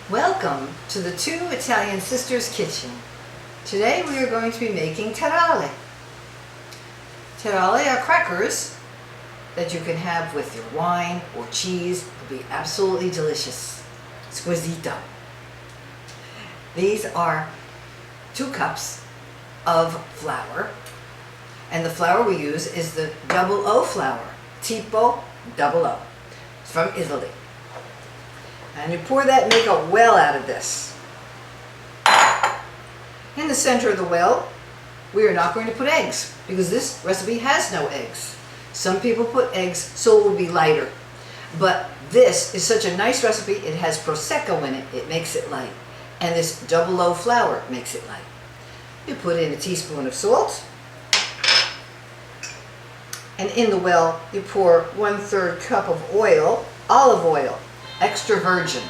Welcome to the Two Italian Sisters Kitchen. Today we are going to be making taralli. Taralli are crackers that you can have with your wine or cheese. It'll be absolutely delicious. Squisito. These are 2 cups of flour, and the flour we use is the double O flour, tipo double O. It's from Italy. And you pour that and make a well out of this. In the center of the well, we are not going to put eggs because this recipe has no eggs. Some people put eggs so it will be lighter. But this is such a nice recipe, it has prosecco in it, it makes it light. And this double O flour makes it light. You put in a teaspoon of salt. And in the well, you pour 1/3 cup of oil, olive oil, extra virgin.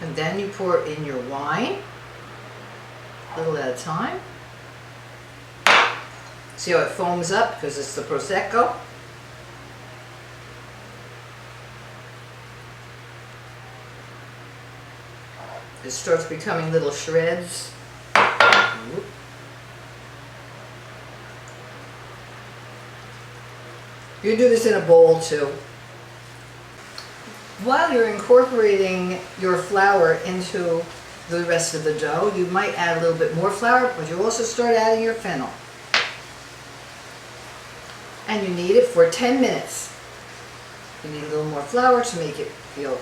And then you pour in your wine, a little at a time. See how it foams up because it's the prosecco. It starts becoming little shreds. You can do this in a bowl too. While you're incorporating your flour into the rest of the dough, you might add a little bit more flour, but you also start adding your fennel. And you knead it for 10 minutes. You need a little more flour to make it feel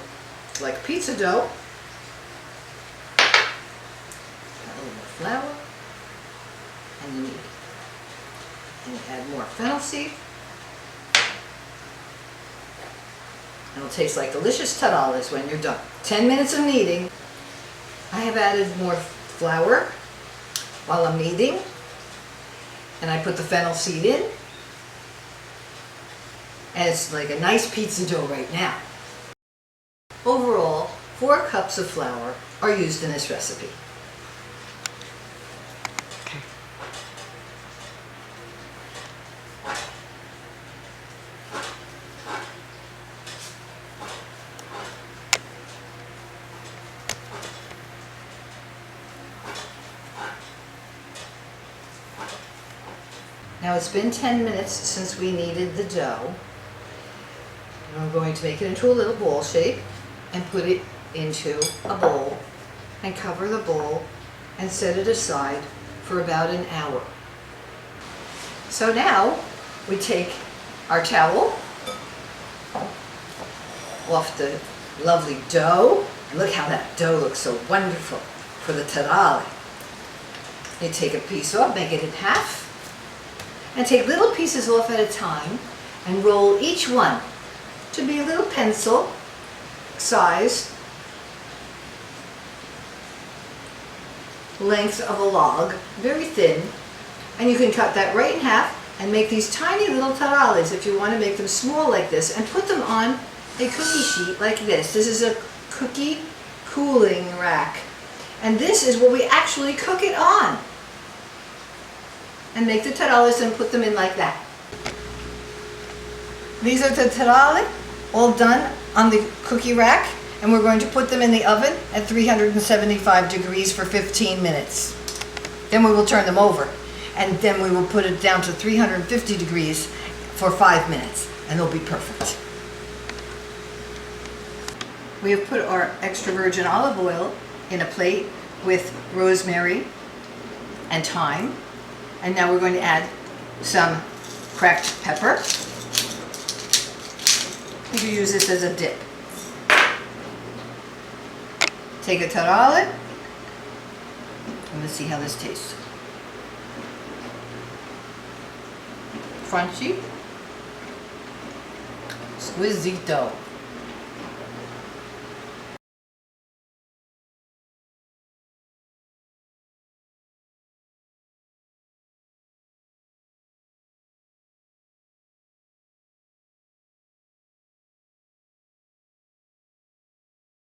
like pizza dough. A little more flour, and you knead. And you add more fennel seed. And it'll taste like delicious tarallis when you're done. 10 minutes of kneading. I have added more flour while I'm kneading, and I put the fennel seed in. And it's like a nice pizza dough right now. Overall, 4 cups of flour are used in this recipe. Now it's been 10 minutes since we kneaded the dough. And I'm going to make it into a little ball shape and put it into a bowl and cover the bowl and set it aside for about an hour. So now we take our towel off the lovely dough. And look how that dough looks so wonderful for the taralli. You take a piece off, make it in half, and take little pieces off at a time and roll each one to be a little pencil size length of a log, very thin, and you can cut that right in half and make these tiny little tarallis if you want to make them small like this, and put them on a cookie sheet like this. This is a cookie cooling rack, and this is where we actually cook it on. And make the tarallis and put them in like that. These are the taralli, all done on the cookie rack, and we're going to put them in the oven at 375 degrees for 15 minutes. Then we will turn them over, and then we will put it down to 350 degrees for 5 minutes, and they'll be perfect. We have put our extra virgin olive oil in a plate with rosemary and thyme. And now we're going to add some cracked pepper. You can use this as a dip. Take a taralli, and let's see how this tastes. Crunchy. Squisito.